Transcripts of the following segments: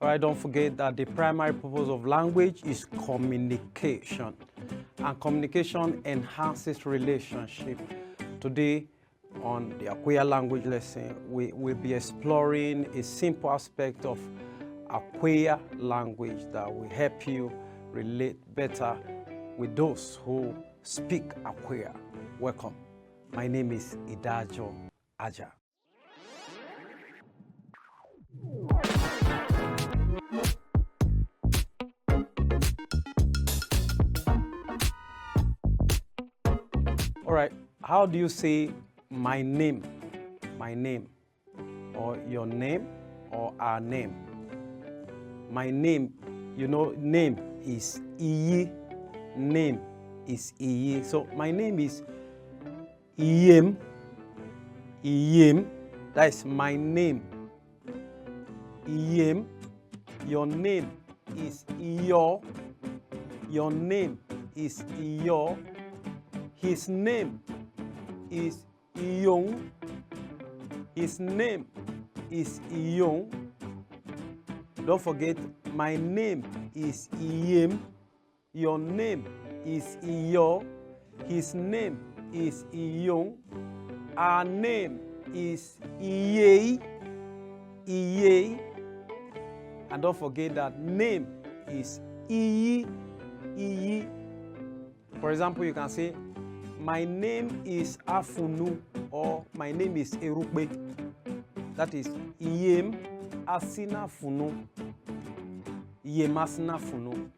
All right, don't forget that the primary purpose of language is communication, and communication enhances relationship. Today, on the Akweya language lesson, we will be exploring a simple aspect of Akweya language that will help you relate better with those who speak Akweya. Welcome. My name is Idajo Aja. All right, how do you say my name? My name, or your name, or our name? My name, you know, name is Iyi. Name is Iyi. So my name is Iyem. Iyem. That is my name. Iyem. Your name is Iyo. Your name is Iyo. His name is Iyong. His name is Iyong. Don't forget, my name is Iyem. Your name is Iyo. His name is Iyong. Our name is Iye. Iye. And don't forget that name is Iyi. Iyi. For example, you can say, my name is Afunu, or my name is Erukbe. That is Iyem Asina Funu. Iyem Asina Funu.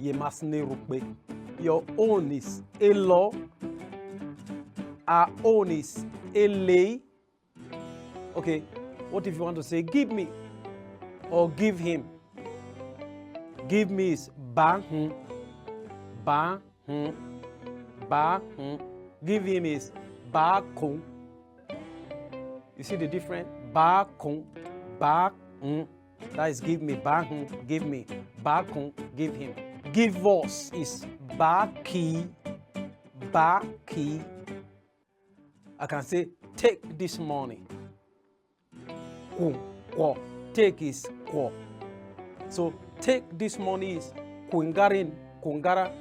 Iyem Asina Erukbe. Your own is Elo. Our own is Ele. Okay, what if you want to say give me or give him? Give me is Bahun. Bahun. Bahun. Give him is Bakun. You see the difference? Bakun. Bakun. That is give me. Bahun. Give me. Bakun. Give him. Give us is Baki. Baki. I can say take this money. Kwo. Take is kwo. So take this money is kungarin. Kungara.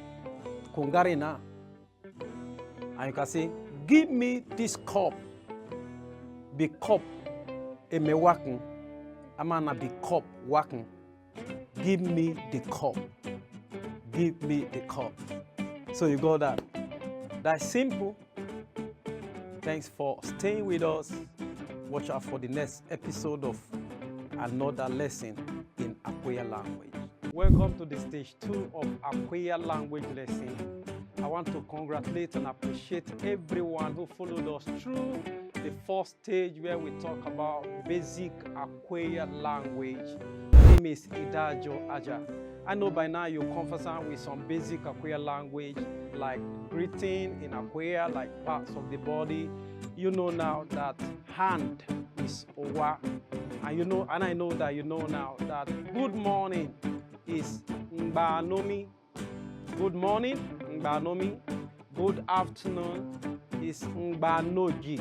Kungarina. And you can say, give me this cup. Be cup. Eme waken. Amana be cup waken. Give me the cup. Give me the cup. So you got that. That's simple. Thanks for staying with us. Watch out for the next episode of another lesson in Akweya language. Welcome to the stage 2 of Akweya language lesson. I want to congratulate and appreciate everyone who followed us through the first stage where we talk about basic Akweya language. My name is Idajo Aja. I know by now you're conversant with some basic Akweya language like greeting in Akweya, like parts of the body. You know now that hand is Owa. And I know that you know now that good morning is Mbanomi. Good morning, Mbanomi. Good afternoon is Mbanogi.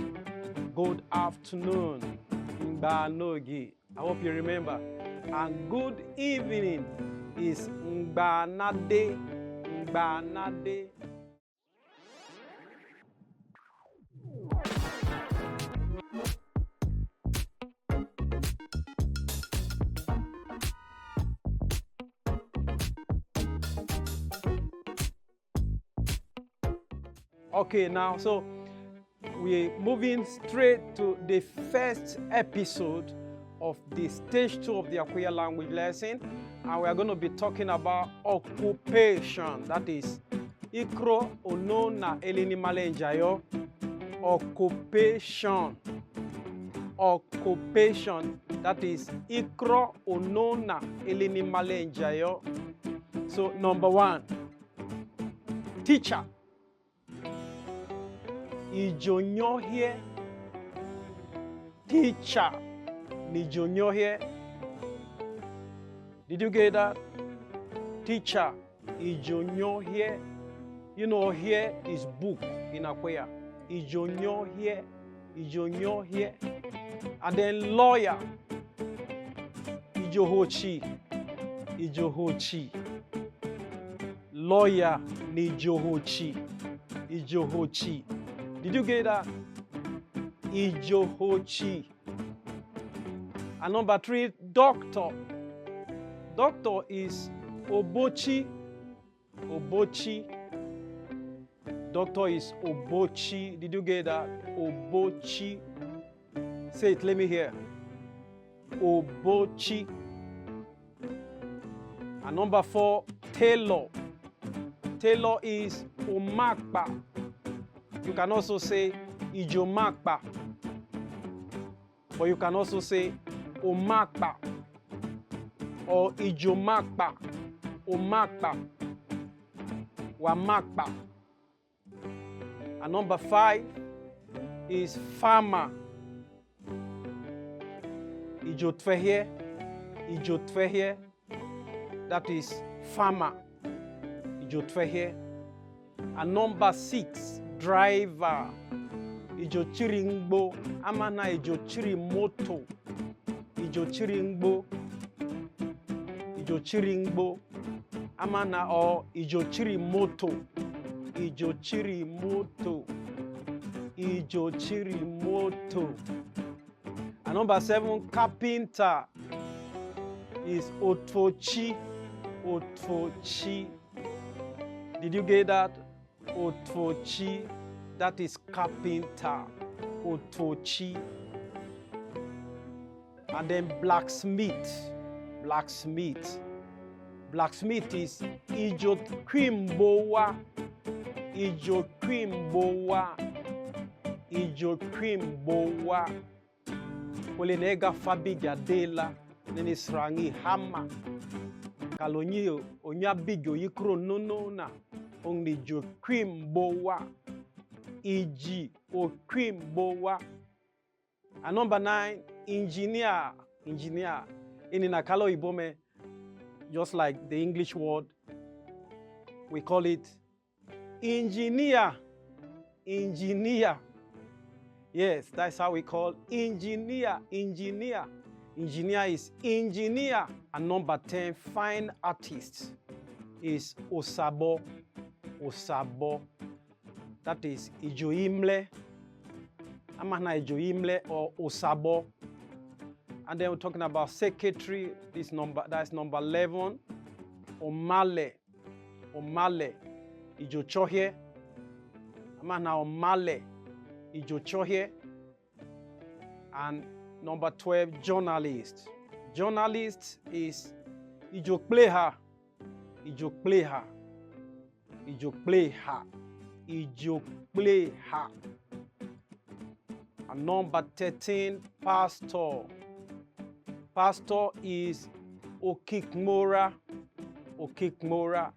Good afternoon, Mbanogi. I hope you remember. And good evening is Mbanade. Mbanade. Okay, now, so we're moving straight to the first episode of the stage 2 of the Akweya language lesson, and we are going to be talking about occupation. That is, ikro ono na elini malenjayo. Occupation. Occupation. That is, ikro ono na elini malenjayo. So, number 1, teacher. Ijonyo here. Teacher. Nijonyo here. Did you get that? Teacher. Ijonyo here. You know, here is book in Akweya. Ijonyo here. Ijonyo here. And then lawyer. ijohochi, ijohochi. Lawyer ni ijohochi, ijohochi. Did you get that? Ijohochi. And number 3, doctor. Doctor is obochi, obochi. Doctor is obochi. Did you get that? Obochi. Say it, let me hear. Obochi. And number 4, tailor. Tailor is omakpa. You can also say ijomakpa. But you can also say omakpa or ijomakpa, omakpa, wamakpa. And number 5 is farmer. Ijotvehe, ijotvehe. That is farmer. Ijotvehe. And number 6, driver. Ijochiringbo. Amana ijochiri moto. Ijochiringbo. Ijochiringbo. Amana or ijochiri moto. Ijochiri moto. Ijochiri moto. And number 7, carpenter is otfochi. Otfochi. Did you get that? Otfochi. That is carpenter. Otfochi. And then blacksmith. Blacksmith. Blacksmith is ijokwimbowa. Ijokwimbowa. Ijokwimbowa. Olenega fabija dela nini srangi hama. Kalonyi onyabigo yikro nonona. Only jokwimbowa. Iji okwimbowa. And number 9, engineer. Engineer. In Nakalo Ibome, just like the English word, we call it engineer. Engineer. Yes, that's how we call engineer. Engineer. Engineer is engineer. And number 10, fine artist is osabo. Osabo. That is ijoimle. Amana ijoimle or osabo. And then we're talking about secretary. That's number 11. Omale. Omale. Ijochohe. Amana omale. Ijochohe. And number 12, journalist. Journalist is ijokpleha. Ijokpleha. Ijokpleha. Ijokpleha. And number 13, pastor. Pastor is okikmora. Okikmora.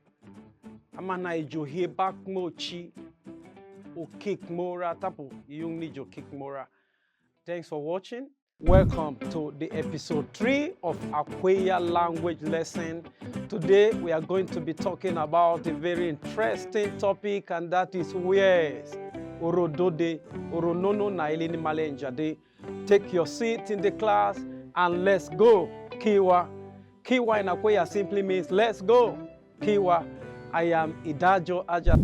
Amana ijohebakmochi. Okikmora. Tapo yung nijo kikmora. Thanks for watching. Welcome to the episode 3 of Akweya language lesson. Today we are going to be talking about a very interesting topic, and that is words. Orodode, oronono na eleni malenjade. Take your seat in the class and let's go. Kiwa. Kiwa in Akweya simply means let's go. Kiwa. I am Idajo Aja.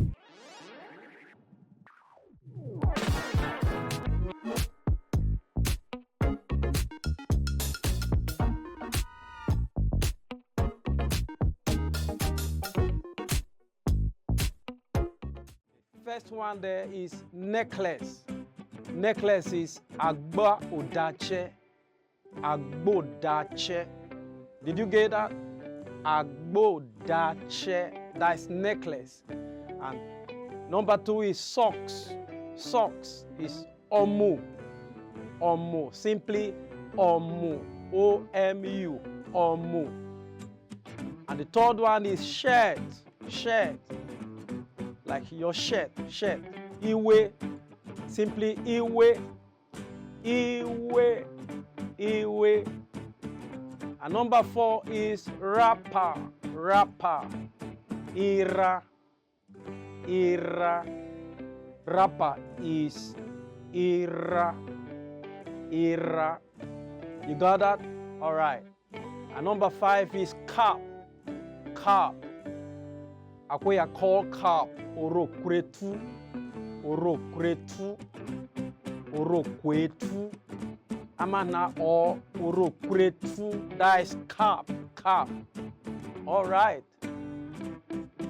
First one there is necklace. Necklace is agba odache. Agbo dache. Did you get that? Agbo dache. That's necklace. And number 2 is socks. Socks is omu. Omu. Simply omu. O-M-U. Omu. And the third one is shirt. Shirt. Like your shirt. Shirt. Iwe. Simply iwe. Iwe. Iwe. And number 4 is wrapper. Wrapper. Ira. Ira. Wrapper is ira. Ira. You got that? All right. And number 5 is carp. Carp. Akweya call carp oro kwetu. Oro kwetu. Oro kwetu. Amana or oro kwetu. That is carp. Carp. All right.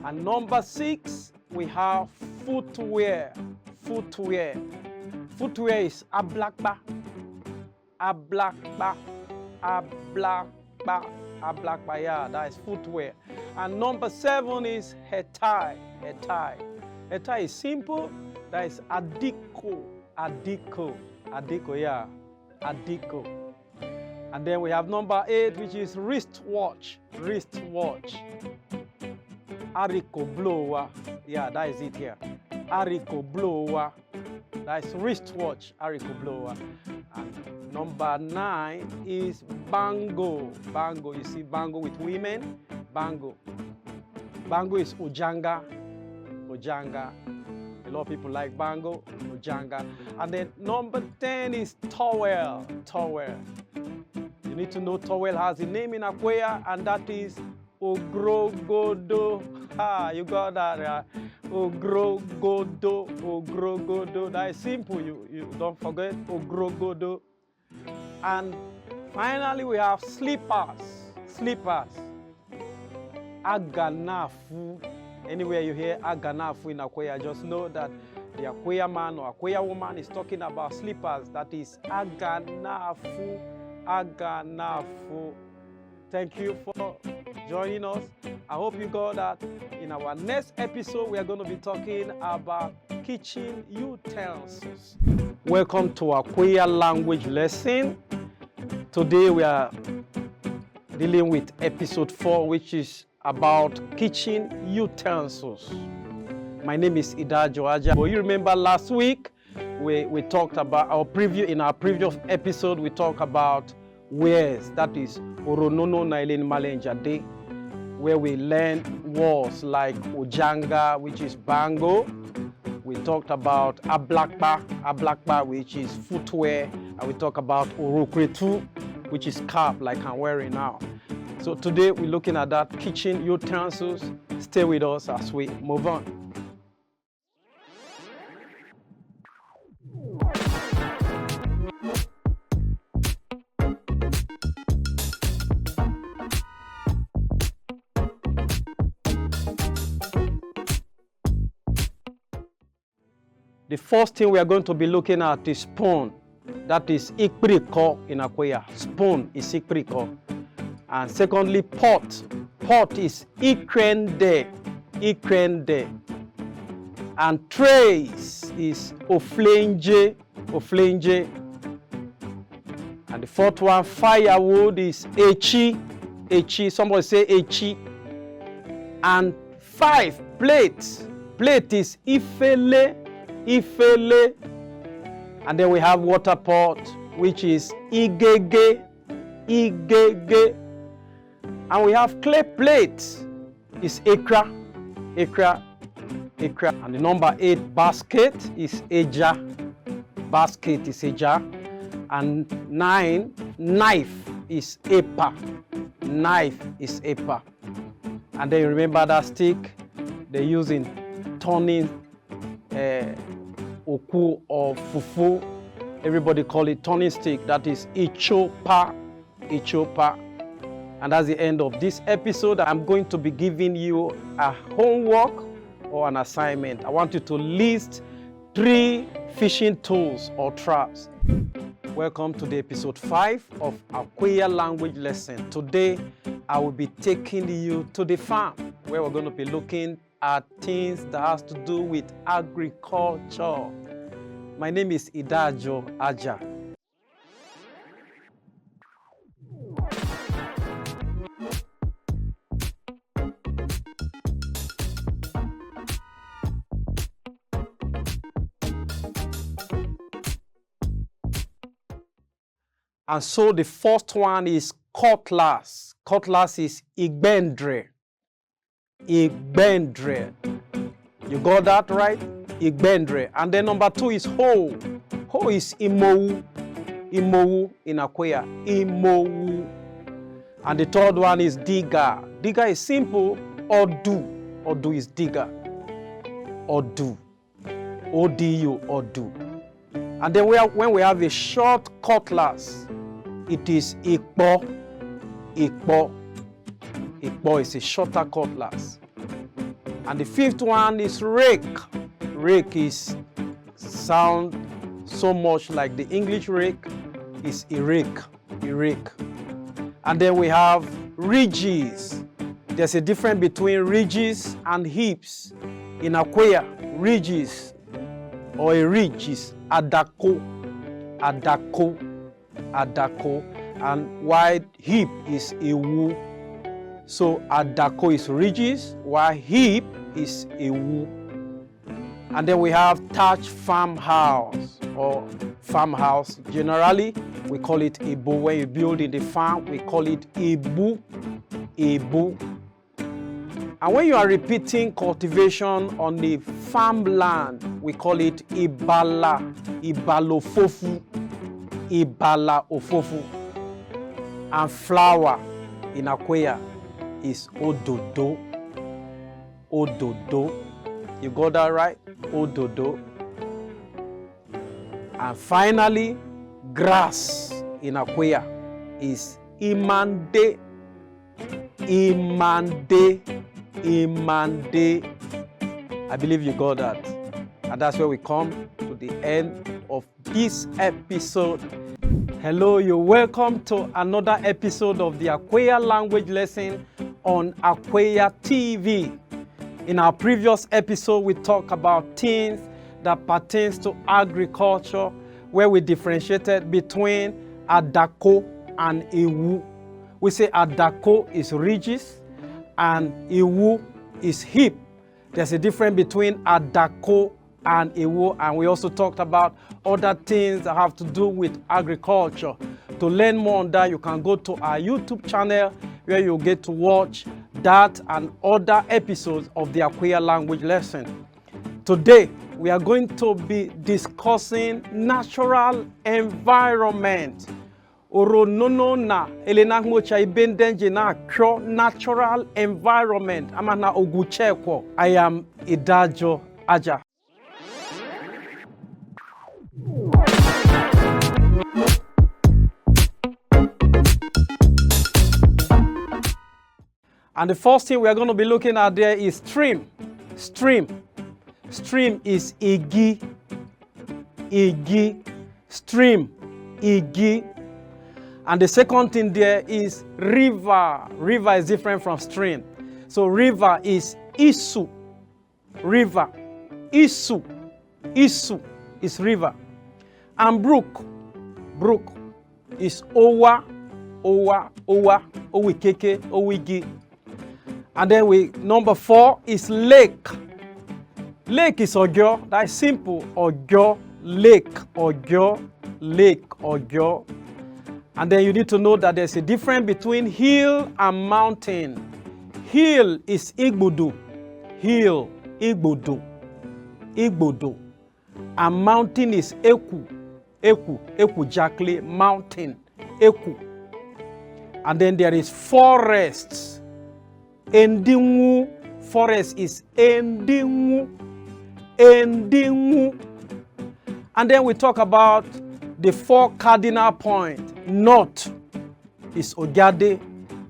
And number 6, we have footwear. Footwear. Footwear is ablakba. Ablakba. Ablakba. Ablakba. Yeah, that is footwear. And number 7 is hetai. Hetai. Hetai is simple. That is adiko. Adiko. Adiko, yeah. Adiko. And then we have number 8, which is wristwatch. Wristwatch. Ariko blower. Yeah, that is it here. Ariko blower. That is wristwatch. Ariko blower. And number 9 is bango. Bango. You see bango with women? Bango. Bango is ojanga. Ojanga. A lot of people like bango. Ojanga. And then number 10 is towel. Towel. You need to know towel has a name in Akweya, and that is ogrogodo. Ah, you got that. Ogrogodo. Ogrogodo. That is simple. You don't forget ogrogodo. And finally, we have slippers. Slippers. Aganafu. Anywhere you hear aganafu in Akweya, just know that the Akweya man or Akweya woman is talking about slippers. That is aganafu. Aganafu. Thank you for joining us. I hope you got that. In our next episode, we are going to be talking about kitchen utensils. Welcome to Akweya language lesson. Today we are dealing with episode 4, which is about kitchen utensils. My name is Idajo Aja. Well, you remember last week we talked about our preview. In our previous episode, we talked about wares, that is Oronono Nailen Malenjade, where we learned words like Ojanga, which is bango. We talked about ablakba, which is footwear, and we talked about orokretu, which is carp, like I'm wearing now. So today we're looking at that kitchen utensils. Stay with us as we move on. The first thing we are going to be looking at is spoon. That is ikpriko in Akweya. Spoon is ikpriko. And secondly, pot. Pot is ikrende. Ikrende. And trays is oflenje. Oflenje. And the fourth one, firewood, is echi. Echi. Somebody say echi. And 5, plates. Plate is ifele. Ifele. And then we have water pot, which is igege. Igege. And we have clay plates, is ekra. Ekra. Ekra. And the number 8, basket, is eja. Basket is eja. And 9, knife, is epa. Knife is epa. And then you remember that stick they use in turning oku or fufu. Everybody call it turning stick. That is ichopa. Ichopa. And that's the end of this episode. I'm going to be giving you a homework or an assignment. I want you to list 3 fishing tools or traps. Welcome to the episode 5 of Akweya language lesson. Today, I will be taking you to the farm, where we're going to be looking at things that has to do with agriculture. My name is Idajo Aja. And so the first one is cutlass. Cutlass is igbendre. Igbendre. You got that right? Igbendre. And then number 2 is hoe. Hoe is imowu. Imowu in Akweya. Imowu. And the third one is digger. Digger is simple. Odu. Odu is digger. Odu. O-D-U, odu. And then when we have a short cutlass, it is ikpo. Ikpo. Ikpo is a shorter cutlass. And the fifth one is rake. Rake is sound so much like the English rake. Is a rake. A rake. And then we have ridges. There's a difference between ridges and hips. In Akweya, ridges or a ridge is adako, adako, adako, and while hip is ewu. So adako is ridges, while hip is ewu. And then we have thatched farmhouse or farmhouse. Generally, we call it ibu. When you build in the farm, we call it ibu, ibu. And when you are repeating cultivation on the farmland, we call it ibala, ibalofofu, ibala ofofu. And flower in Akweya is ododo, ododo. You got that right? Ododo. And finally, grass in Akweya is imande, imande, imande. I believe you got that. And that's where we come to the end of this episode. Hello, you're welcome to another episode of the Akweya language lesson on Akweya TV. In our previous episode, we talked about things that pertains to agriculture, where we differentiated between adako and ewu. We say adako is ridges and ewu is hip. There's a difference between adako and ewu, and we also talked about other things that have to do with agriculture. To learn more on that, you can go to our YouTube channel where you'll get to watch that and other episodes of the Akweya language lesson. Today, we are going to be discussing natural environment. Oronono na elena mocha ibendenje na kyo natural environment. Amana oguchekwo. I am Idajo Aja. And the first thing we are going to be looking at there is stream. Stream. Stream is igi. Igi. Stream. Igi. And the second thing there is river. River is different from stream. So river is isu. River. Isu. Isu is river. And brook. Brook is owa. Owa. Owa. Owikeke. Owigi. And then number 4 is lake. Lake is ogyo. That is simple. Ogyo, lake, ogyo, lake, ogyo. And then you need to know that there's a difference between hill and mountain. Hill is igbudu. Hill, igbudu. Igbudu. And mountain is eku. Eku. Eku jakli. Mountain. Eku. And then there is forests. Endingu. Forest is endingu. Endingu. And then we talk about the 4 cardinal points. North is Ogade.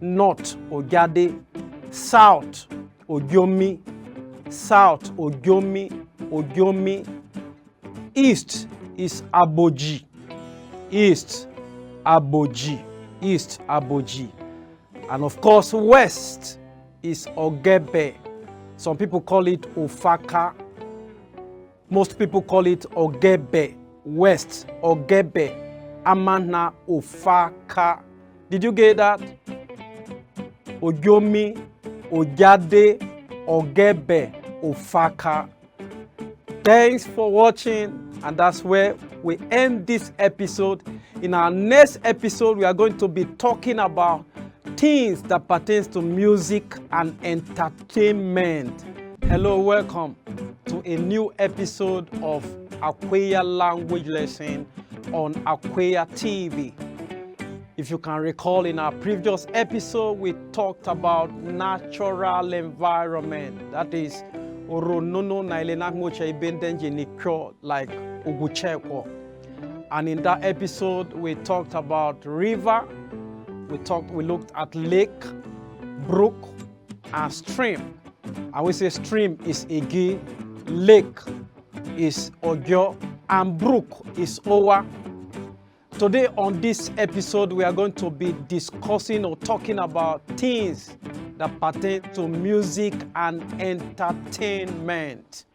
North, Ogade. South, Ogyomi. South, Ogyomi. Ogyomi. East is Aboji. East, Aboji. East, Aboji. And of course, west is Ogebe. Some people call it Ofaka. Most people call it Ogebe. West, Ogebe. Amana, Ofaka. Did you get that? Ogyomi, Ojade, Ogebe, Ofaka. Thanks for watching, and that's where we end this episode. In our next episode, we are going to be talking about things that pertains to music and entertainment. Hello, welcome to a new episode of Akweya language lesson on Akweya TV. If you can recall, in our previous episode, we talked about natural environment. That is, like Ugucheko. And in that episode, we talked about river, we looked at lake, brook, and stream. And we say stream is Igi, lake is Ogyo, and brook is Owa. Today on this episode, we are going to be discussing or talking about things that pertain to music and entertainment.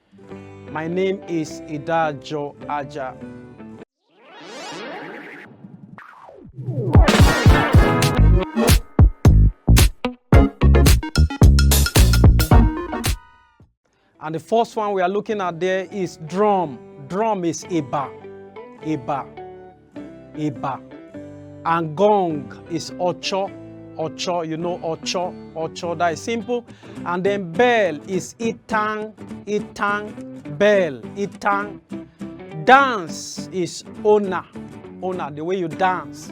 My name is Idajo Aja. And the first one we are looking at there is drum. Drum is Eba. And gong is Ocho. Ocho, you know Ocho. Ocho, that is simple. And then bell is Itang. Bell, Itang. Dance is Ona. Ona, the way you dance.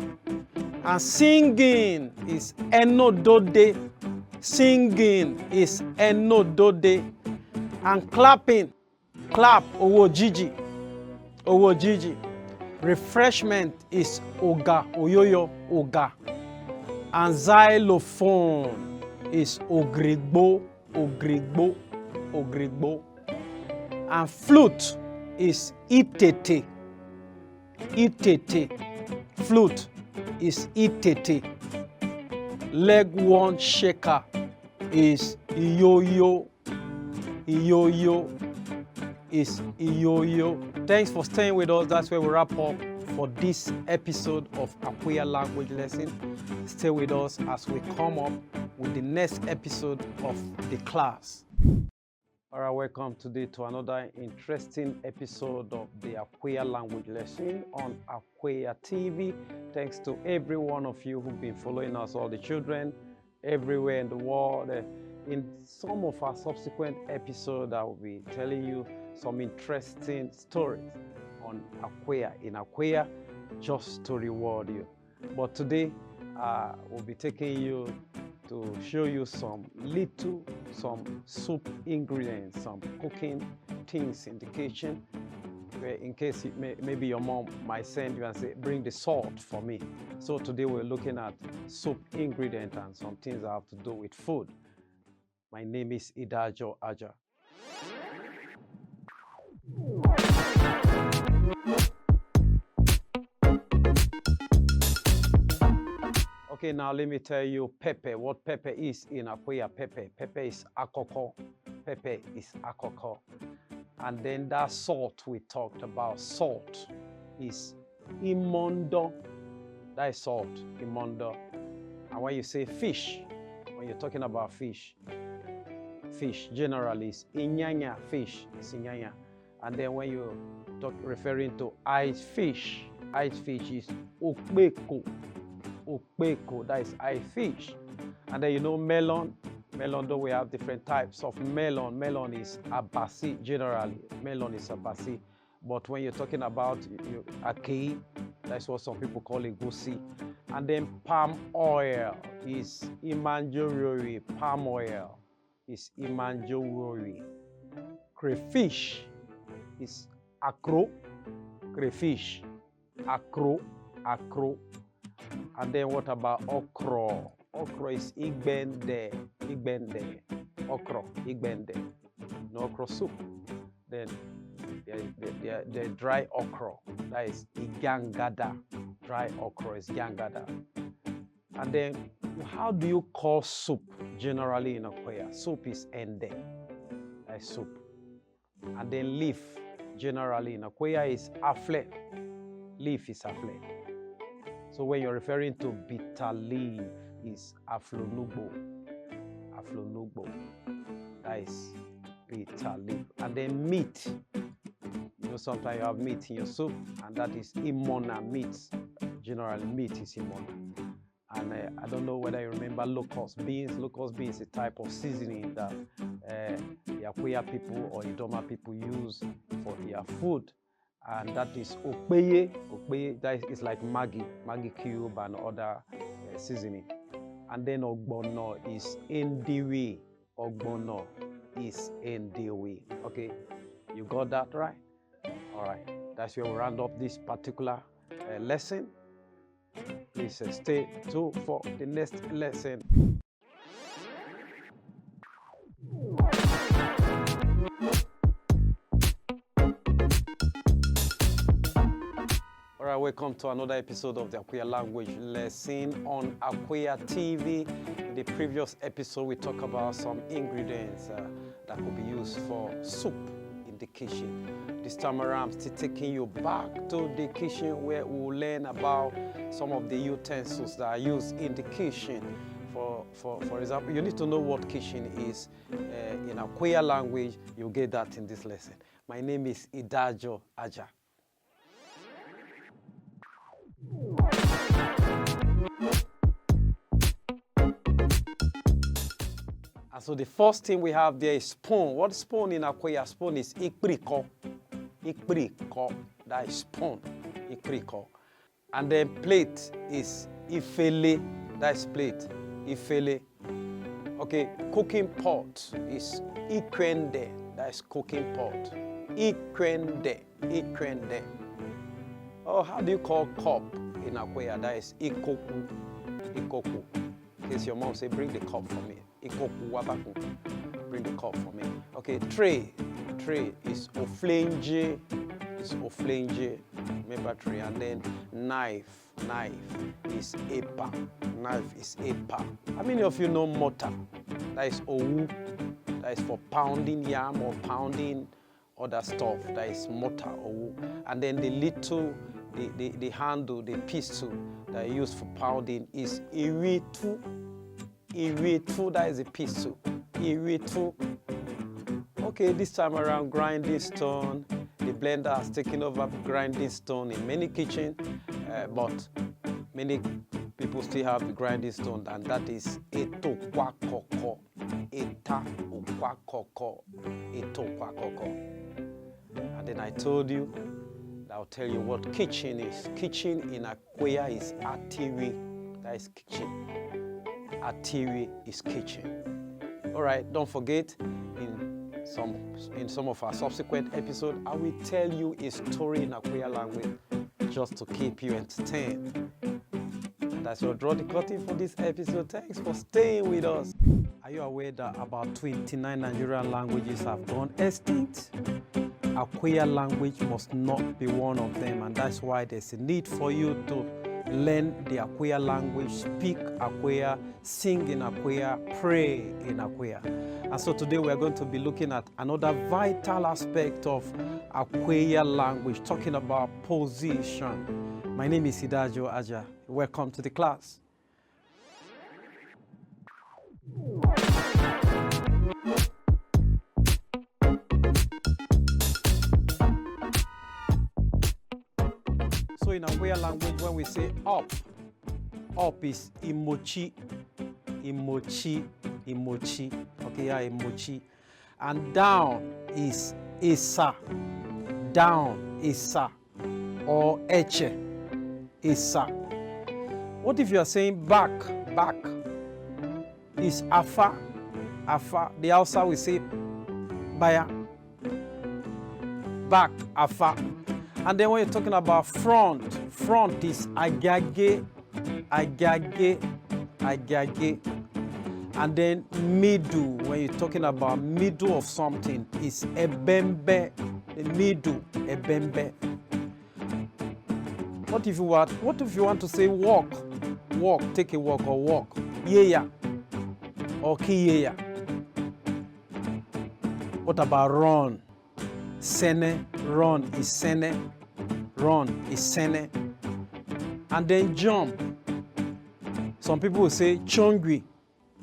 And singing is Enodode. Singing is Enodode. And clapping, clap, Owojiji. Refreshment is Oga, Oyoyo, Oga. And xylophone is Ogrigbo. And flute is Itete. Flute is Itete. Leg one shaker is Iyoyo. Is Iyoyo. Thanks for staying with us. That's where we wrap up for this episode of Akweya language lesson. Stay with us as we come up with the next episode of the class. All right, welcome today to another interesting episode of the Akweya language lesson on Akweya TV. Thanks to every one of you who've been following us, all the children everywhere in the world. In some of our subsequent episodes, I will be telling you some interesting stories on Akweya, in Akweya, just to reward you. But today, we'll be taking you to show you some soup ingredients, some cooking things in the kitchen, where in case maybe your mom might send you and say, bring the salt for me. So today we're looking at soup ingredients and some things that have to do with food. My name is Idajo Aja. Okay, now let me tell you pepper. What pepper is in Akweya pepper. Pepper is akoko. And then that salt we talked about, salt is imondo. That is salt, imondo. And when you say fish, when you're talking about fish generally is inyanya, fish is inyanya. And then when you talk referring to ice fish is okbeko, that is ice fish. And then you know melon, though we have different types of melon. Melon is abasi, generally, melon is abasi. But when you're talking about akei, that's what some people call egusi. And then palm oil is imanjorori, palm oil is imanjorori. Crayfish is akro, crayfish, akro. And then what about okra? Okra is igbende, okra, igbende. No okra soup. Then the dry okra, that is igangada. Dry okra is gangada. And then how do you call soup generally in Akweya? Soup is ende, that is soup. And then leaf generally in Akweya is afle. Leaf is afle. So when you're referring to bitter leaf is aflonugbo. That is bitter leaf. And then meat. You know, sometimes you have meat in your soup, and that is imona meat. Generally, meat is imona. And I don't know whether you remember locust beans. Locust beans is a type of seasoning that the Akweya people or Idoma people use for their food. and that is okpeye. Okpeye, that is like Maggi cube and other seasoning. And then ogbono is ndiwi. Ogbono is ndiwi. Okay, you got that right? All right, that's where we round up this particular lesson. Please stay tuned for the next lesson. All right, welcome to another episode of the Akweya language lesson on Akweya TV. In the previous episode, we talked about some ingredients that could be used for soup in the kitchen. This time around, I'm still taking you back to the kitchen where we'll learn about some of the utensils that are used in the kitchen. For example, you need to know what kitchen is. In Akweya language, you'll get that in this lesson. My name is Idajo Aja. And so the first thing we have there is spoon. What spoon in Akweya? Spoon is ikpriko. Ikpriko, that is spoon. Ikpriko. And then plate is ifele, that is plate. Ifele. Okay, cooking pot is ikwende, that is cooking pot. Ikwende, ikwende. Oh, how do you call cup in Akweya? That is ikoku, ikoku. In case your mom say, bring the cup for me. Ikoku wabaku, bring the cup for me. Okay, tray is oflenje, remember tray. And then knife is epa, How many of you know mortar? That is owu, that is for pounding yam or pounding other stuff. That is mortar, owu. And then the little, the handle, the pistol that is used for pounding is iritu. Iritu, that is a pistol. Iritu. Okay, this time around, grinding stone. The blender has taken over grinding stone in many kitchens, but many people still have the grinding stone, and that is etokwakoko. Etokwakoko. And then I told you, I'll tell you what kitchen is. Kitchen in Akweya is atiri. That is kitchen. Atiri is kitchen. All right, don't forget, in some of our subsequent episodes, I will tell you a story in Akweya language just to keep you entertained. And that's your draw the curtain for this episode. Thanks for staying with us. Are you aware that about 29 Nigerian languages have gone extinct? Akweya language must not be one of them, and that's why there's a need for you to learn the Akweya language, speak Akweya, sing in Akweya, pray in Akweya. And so today we are going to be looking at another vital aspect of Akweya language, talking about position. My name is Idajo Aja. Welcome to the class. So in Akweya language, when we say up is imochi. Okay, yeah, imochi. And down is isa. Or eche, isa. What if you are saying back is afa. The Hausa will say baya. Back, afa. And then when you're talking about front is agage. And then middle, when you're talking about middle of something, is ebembe. Middle, ebembe. What if you want to say walk, take a walk, or walk, yeya, or kiyeya? What about run? Sene, run is sene. And then jump. Some people will say chongwi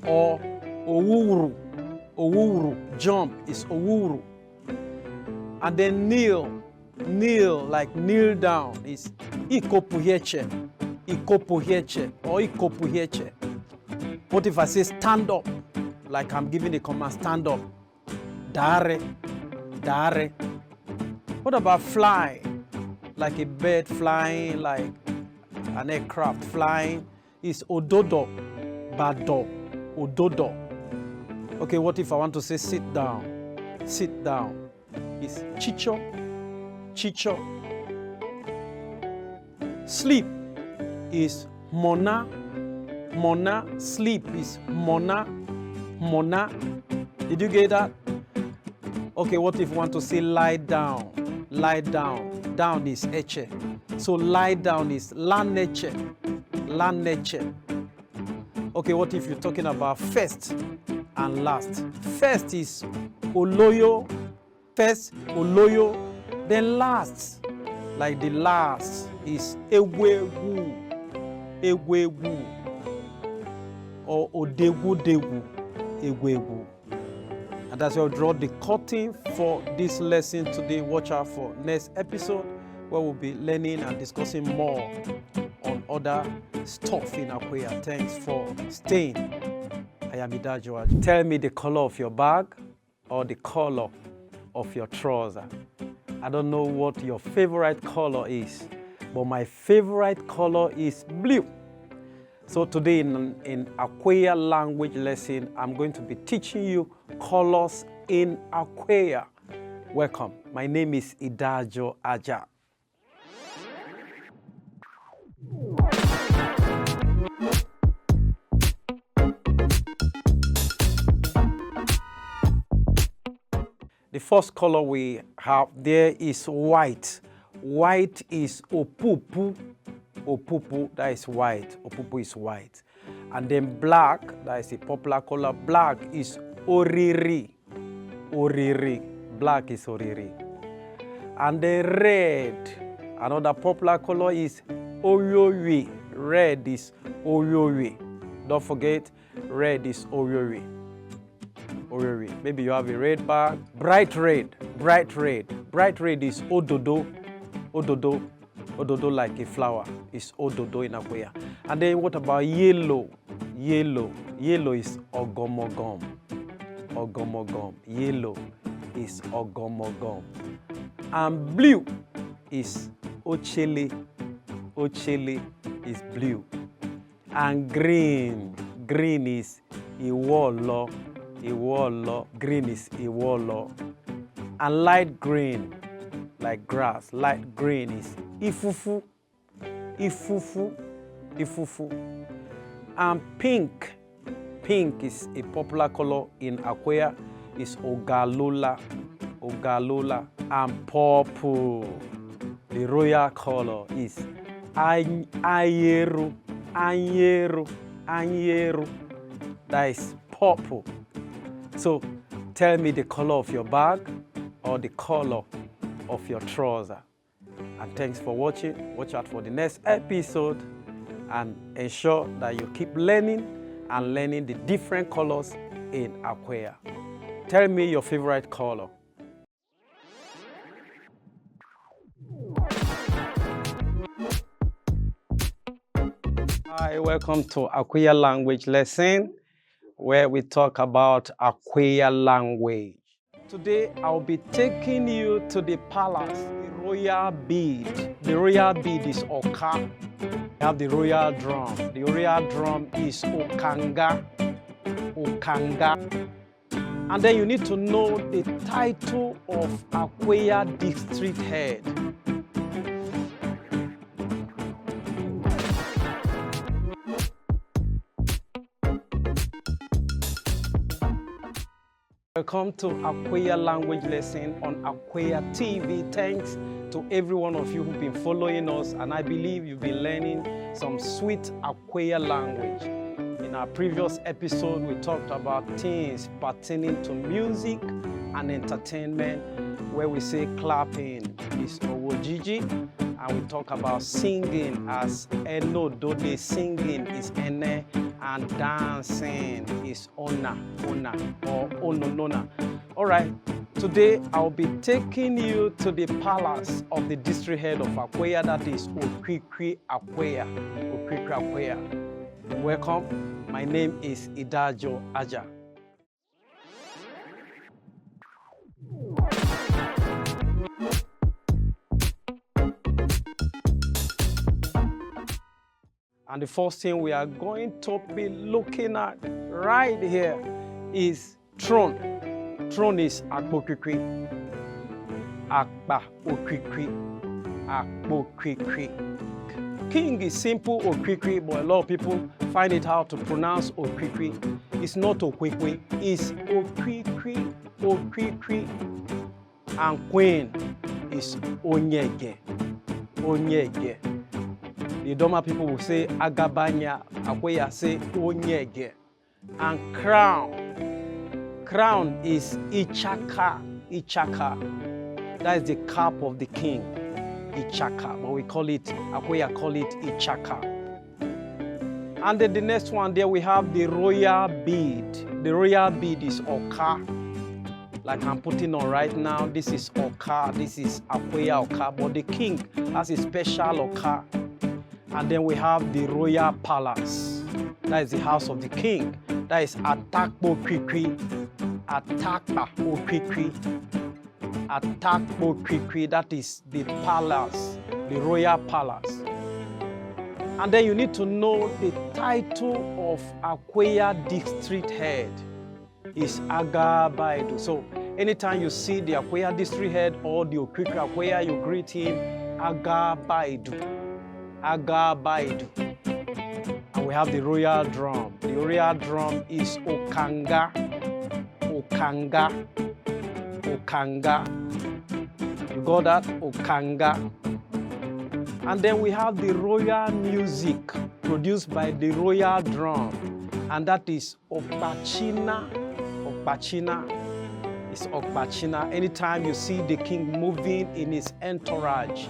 or owuru. Jump is owuru. And then kneel, like kneel down, is ikopuheche or ikopuheche. What if I say stand up? Like I'm giving a command, stand up. Dare. What about fly? like a bird flying, like an aircraft flying, is ododo, bado, ododo. Okay, what if I want to say sit down? Sit down is chicho, chicho. Sleep is mona, mona. Sleep is mona, mona. Did you get that? Okay, what if you want to say lie down? Lie down. Down is eche. So lie down is laneche, laneche. Okay, what if you're talking about first and last? First is oloyo, first oloyo, then last. Like the last is ewegu, ewegu, or odegu degu, ewegu. And as you draw the curtain for this lesson today, watch out for next episode where we'll be learning and discussing more on other stuff in Akweya. Thanks for staying. I am Idajo. Tell me the color of your bag or the color of your trouser. I don't know what your favorite color is, but my favorite color is blue. So today in Akweya language lesson, I'm going to be teaching you colors in Akweya. Welcome. My name is Idajo Aja. The first color we have there is white. White is opupu. Opupu, that is white. Opupu is white. And then black, that is a popular color. Black is oriri. Oriri. Black is oriri. And then red, another popular color is oyowe. Red is oyowe. Don't forget, red is oyowe. Oyowe. Maybe you have a red bag. Bright red. Bright red. Bright red is ododo. Ododo. Ododo like a flower is ododo in Akweya. And then what about yellow? Yellow. Yellow is ogomogom. Ogomogom. Yellow is ogomogom. And blue is ochele. Ochele is blue. And green. Green is iwolo. Iwolo. Green is iwolo. And light green, like grass. Light green is ifufu, ifufu, ifufu. And pink, pink is a popular color in Akweya, is ogalola, ogalola. And purple, the royal color is ayeru, ayeru, ayeru. That is purple. So tell me the color of your bag or the color of your trouser. And thanks for watching. Watch out for the next episode and ensure that you keep learning and learning the different colors in Akweya. Tell me your favorite color. Hi, welcome to Akweya language lesson where we talk about Akweya language. Today, I'll be taking you to the palace, the royal bead. The royal bead is Oka. We have the royal drum. The royal drum is Okanga. Okanga. And then you need to know the title of Akweya district head. Welcome to Akweya language lesson on Akweya TV. Thanks to every one of you who've been following us, and I believe you've been learning some sweet Akweya language. In our previous episode, we talked about things pertaining to music and entertainment, where we say clapping is owojiji, and we talk about singing as eno dode, singing is ene, and dancing is ona, ona, or ononona. All right, today I'll be taking you to the palace of the district head of Akweya, that is Okwikwi Akweya. Okwikwi Akweya. Welcome, my name is Idajo Aja. And the first thing we are going to be looking at right here is throne. Throne is akpokikwi. Akpa okikwi. Akpokikwi. King is simple okikwi, but a lot of people find it hard to pronounce okikwi. It's not okwikwi, it's okikwi, okikwi. And queen is onyege, onyege. The Doma people will say agabanya, Akweya say onyege. And crown, crown is ichaka, ichaka. That is the cap of the king, ichaka. But we call it, Akweya call it ichaka. And then the next one there we have the royal bead. The royal bead is oka. Like I'm putting on right now, this is oka, this is Akweya oka. But the king has a special oka. And then we have the royal palace. That is the house of the king. That is Atakpo Krikri. Atakpo Krikri. Atakpo Krikri. That is the palace, the royal palace. And then you need to know the title of Akweya district head is Agabaidu. So anytime you see the Akweya district head or the Okrikri Akweya, you greet him Agabaidu. Agabaidu. And we have the royal drum. The royal drum is Okanga. Okanga. Okanga. You got that? Okanga. And then we have the royal music produced by the royal drum. And that is Okpachina. Okpachina. It's Okpachina. Anytime you see the king moving in his entourage,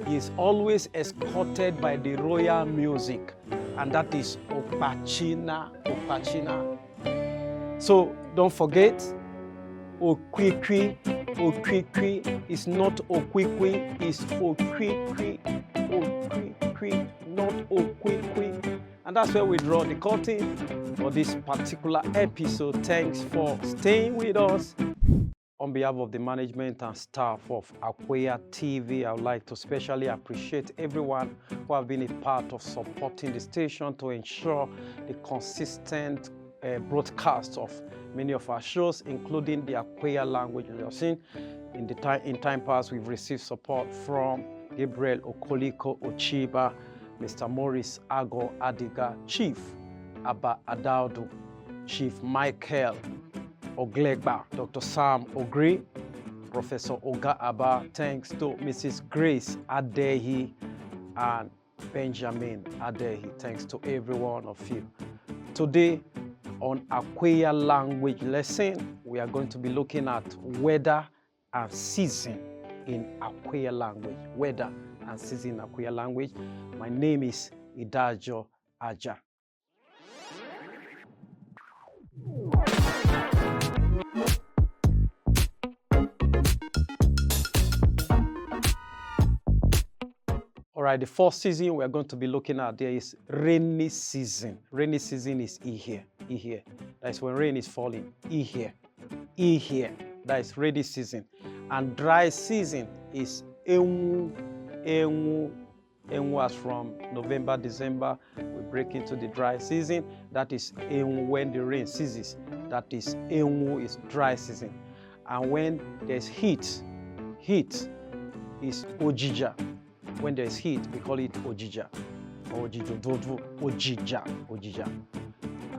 he is always escorted by the royal music, and that is Okpachina, Okpachina. So don't forget, Okwikwi, Okwikwi is not Okwikwi, it's Okwikwi, Okwikwi, not Okwikwi. And that's where we draw the curtain for this particular episode. Thanks for staying with us. On behalf of the management and staff of Akweya TV, I would like to especially appreciate everyone who have been a part of supporting the station to ensure the consistent broadcast of many of our shows, including the Akweya language lesson. In time past, we've received support from Gabriel Okoliko Ochiba, Mr. Maurice Ago Adiga, Chief Abba Adaudu, Chief Michael Oglegba, Dr. Sam Ogri, Professor Oga Abba. Thanks to Mrs. Grace Adehi and Benjamin Adehi. Thanks to every one of you. Today on Akweya language lesson, we are going to be looking at weather and season in Akweya language. Weather and season in Akweya language. My name is Idajo Aja. All right, the first season we are going to be looking at there is rainy season. Rainy season is here. That is when rain is falling. Here. That is rainy season. And dry season is Enwu. Enwu as from November, December, we break into the dry season. That is Enwu when the rain ceases. That is Enwu is dry season. And when there's heat is Ojija. When there's heat, we call it Ojija. Ojija.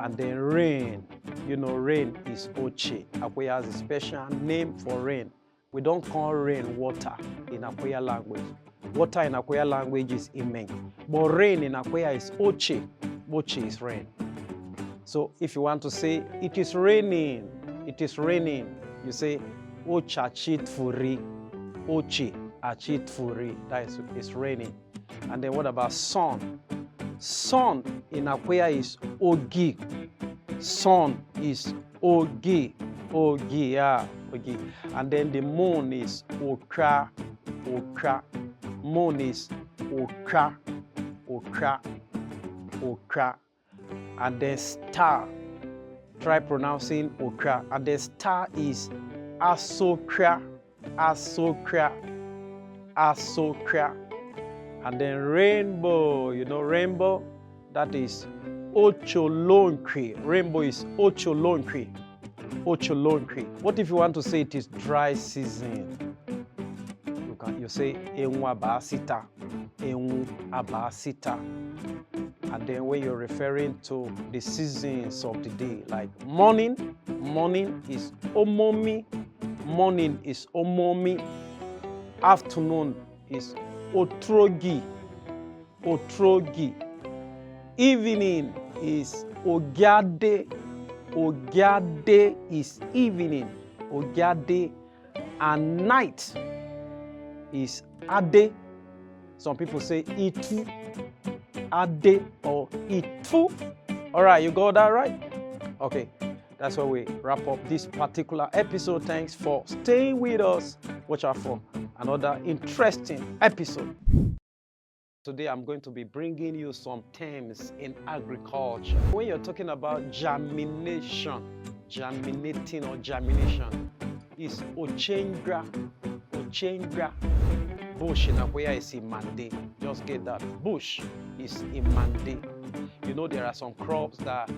And then rain, rain is Oche. Akweya has a special name for rain. We don't call rain water in Akweya language. Water in Akweya language is Imeng. But rain in Akweya is Oche. Oche is rain. So if you want to say, it is raining, you say, Ochachitfuri, Oche. Achitfuri, that is it's raining. And then what about sun? Sun in Akweya is Ogi. Sun is Ogi. Ogi. And then the moon is Okra. Moon is Okra. And then star. Try pronouncing Okra. And then star is Asokra. And then rainbow, rainbow That is Ocholonkwe. Rainbow is Ocholonkwe. Ocholonkwe. What if you want to say it is dry season? You say Enwu Abasita. Enwu Abasita. And then when you're referring to the seasons of the day, like morning is Omomi. Morning is Omomi. Afternoon is Otrogi. Otrogi. Evening is Ogiade. Ogiade is evening. Ogiade. And night is Ade. Some people say Itu. Ade or Itu. All right, you got that right? Okay, that's where we wrap up this particular episode. Thanks for staying with us. Watch out for another interesting episode. Today, I'm going to be bringing you some terms in agriculture. When you're talking about germination, germinating or germination, is Ochengra. Ochengra. Bush in Akweya is in Mande. Just get that. Bush is in Mande. You know there are some crops that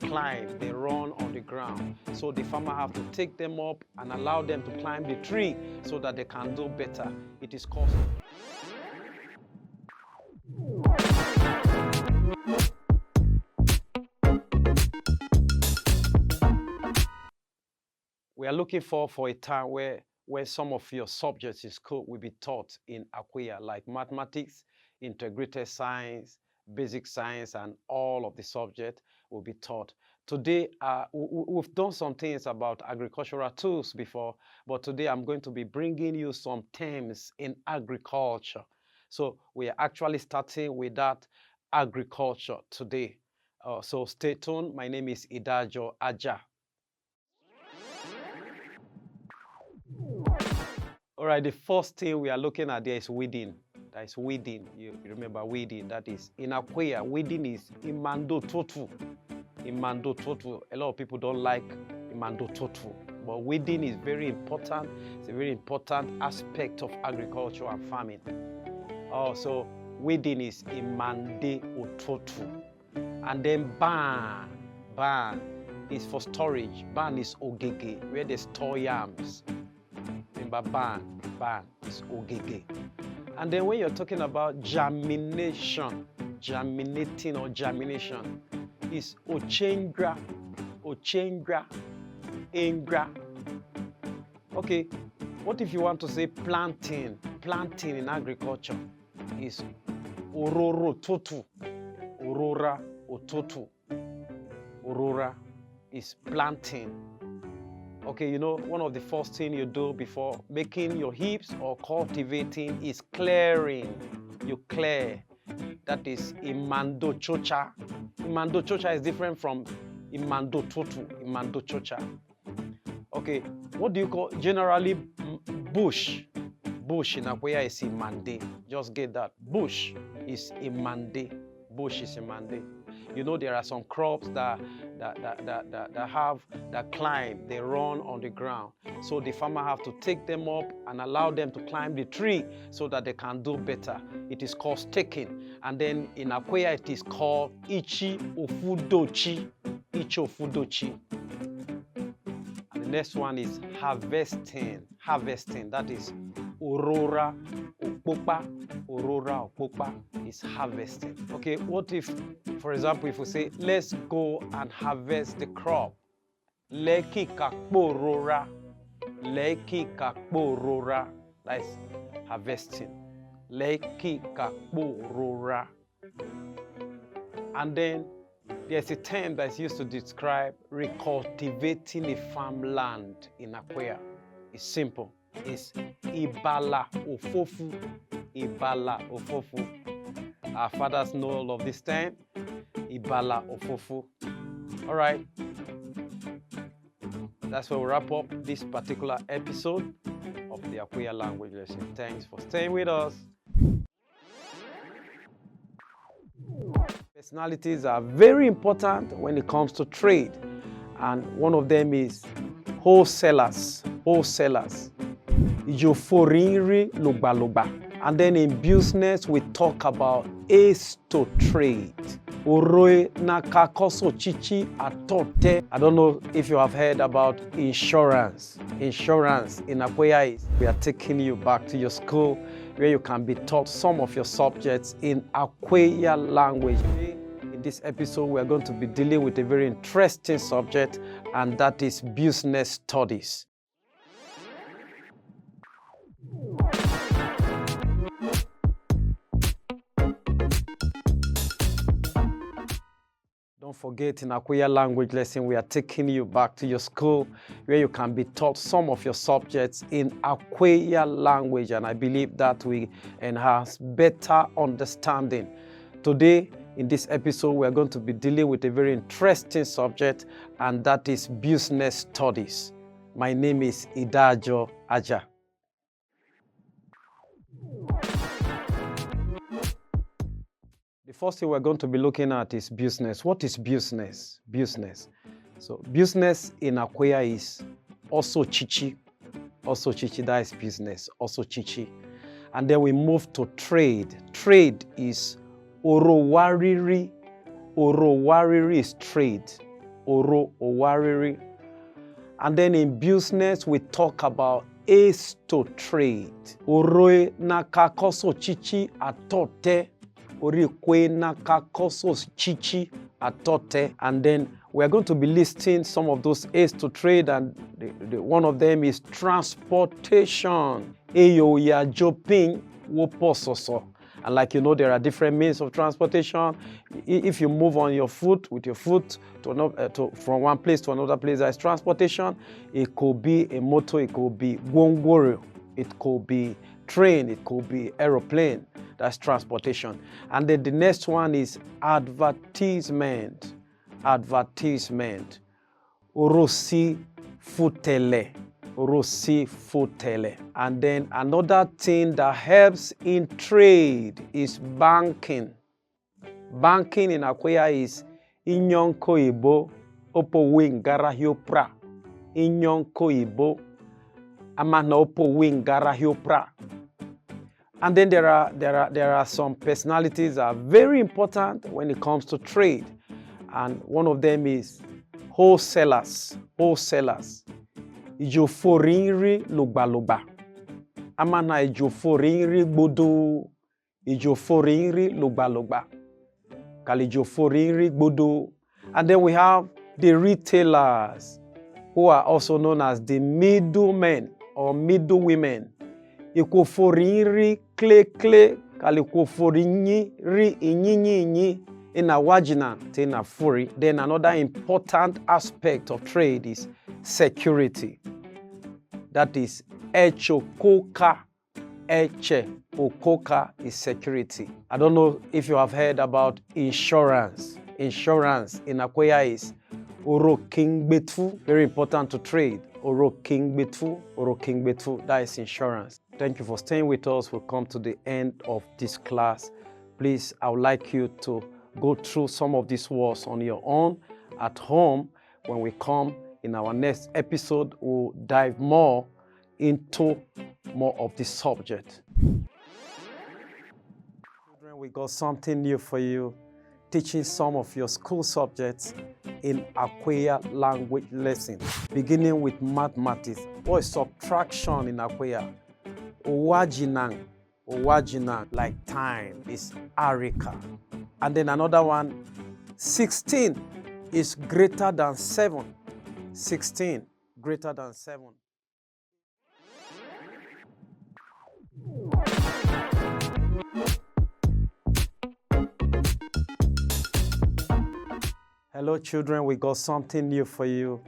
climb, they run on the ground. So the farmer have to take them up and allow them to climb the tree so that they can do better. It is called. We are looking for a time where some of your subjects in school will be taught in Akweya, like mathematics, integrated science, basic science, and all of the subjects will be taught. Today, we've done some things about agricultural tools before, but today I'm going to be bringing you some terms in agriculture. So we are actually starting with that agriculture today. So stay tuned. My name is Idajo Aja. All right, the first thing we are looking at there is weeding. That is weeding. You remember weeding. That is in Akweya. Weeding is imando totu. Imando totu. A lot of people don't like imando totu, but weeding is very important. It's a very important aspect of agriculture and farming. So weeding is imande ototu. And then ban. Ban is for storage. Ban is ogege, where they store yams. Remember ban is ogege. And then when you're talking about germination, germinating or germination, is ochengra, engra. Okay, what if you want to say planting? Planting in agriculture is ororo totu, orora ototu. Aurora is planting. Okay, you know, one of the first things you do before making your heaps or cultivating is clearing. You clear. That is imando chocha. Imando chocha is different from imando totu. Imando chocha. Okay, what do you call generally bush? Bush in Akweya is imande. Just get that. Bush is imande. Bush is imande. You know there are some crops that climb, they run on the ground. So the farmer have to take them up and allow them to climb the tree so that they can do better. It is called staking. And then in Akweya it is called ichi ofudochi. Ichi ofudochi. And the next one is harvesting. Harvesting, that is aurora okpopa. Aurora okpopa is harvesting. Okay, what if, for example, if we say, let's go and harvest the crop. Leki kakporora. Leki kakporora. That's harvesting. Leki kakporora. And then there's a term that's used to describe recultivating a farmland in Akweya. It's simple. It's ibala ofofu. Ibala ofofu. Our fathers know all of this term. Ibala ofofu. All right. That's where we wrap up this particular episode of the Akweya language lesson. Thanks for staying with us. Personalities are very important when it comes to trade. And one of them is wholesalers. Wholesalers. Ijoforinri logba logba. And then in business, we talk about ace to trade. Oroe nakakoso chichi atote. I don't know if you have heard about insurance. Insurance in Akweya is, we are taking you back to your school where you can be taught some of your subjects in Akweya language. In this episode, we are going to be dealing with a very interesting subject, and that is business studies. Don't forget, in Akweya language lesson, we are taking you back to your school where you can be taught some of your subjects in Akweya language, and I believe that will enhance better understanding. Today, in this episode, we are going to be dealing with a very interesting subject, and that is business studies. My name is Idajo Aja. The first thing we're going to be looking at is business. What is business? Business. So business in Akweya is also chichi. Also chichi, that is business. Also chichi. And then we move to trade. Trade is orowariri. Orowariri is trade. Orowariri. And then in business, we talk about ace to trade. Oroe nakakoso chichi atote. And then we're going to be listing some of those aids to trade, and one of them is transportation. And like you know, there are different means of transportation. If you move on your foot, with your foot from one place to another place, there is transportation. It could be a motor, it could be gwongworo, it could be train, it could be aeroplane. That's transportation. And then the next one is advertisement. Advertisement. Orosi futele. Orosi futele. And then another thing that helps in trade is banking. Banking in Akweya is inyonko ibo opo wingara hiopra. Inyonko ibo amana opo wingara hiopra. And then there are some personalities that are very important when it comes to trade. And one of them is wholesalers. Wholesalers. Ijoforinri lugba. Amana ijoforinri gbodo. Ijoforinri lugba. Kalijoforinri gbodo. And then we have the retailers, who are also known as the middlemen or middlewomen. Ikoforinri kle kalikoforinyi ri inyi in a wajina tena furi. Then another important aspect of trade is security. That is echokoka. Echokoka is security. I don't know if you have heard about insurance. Insurance in Akweya is orokingbetu. Very important to trade. Orokingbetu, that is insurance. Thank you for staying with us. We'll come to the end of this class. Please, I would like you to go through some of these words on your own at home. When we come in our next episode, we'll dive more into more of this subject. Children, we got something new for you, teaching some of your school subjects in Akweya language lesson, beginning with mathematics. What is subtraction in Akweya? Owajinang, like time, is arika. And then another one, 16 is greater than 7. 16 greater than 7. Hello children, we got something new for you,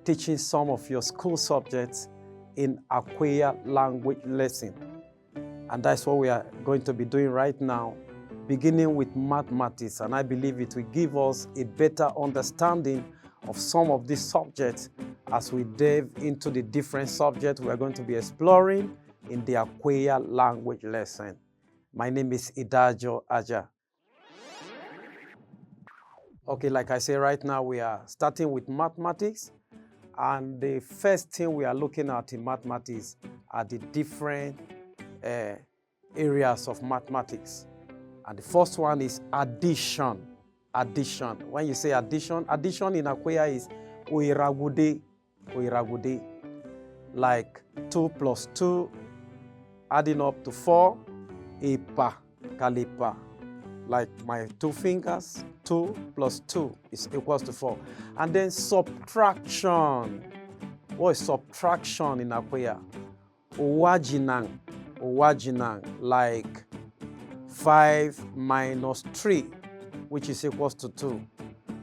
teaching some of your school subjects in Akweya language lesson. And that's what we are going to be doing right now, beginning with mathematics. And I believe it will give us a better understanding of some of these subjects as we dive into the different subjects we are going to be exploring in the Akweya language lesson. My name is Idajo Aja. Okay, like I say right now, we are starting with mathematics. And the first thing we are looking at in mathematics are the different areas of mathematics. And the first one is addition. Addition. When you say addition, addition in Akweya is oiragude. Oiragude. Like 2 plus 2 adding up to 4. Epa, kalipa. Like my 2 fingers, 2 plus 2 is equals to 4. And then subtraction. What is subtraction in Akweya? Owajinang. Owajinang. Like 5 minus 3, which is equals to 2.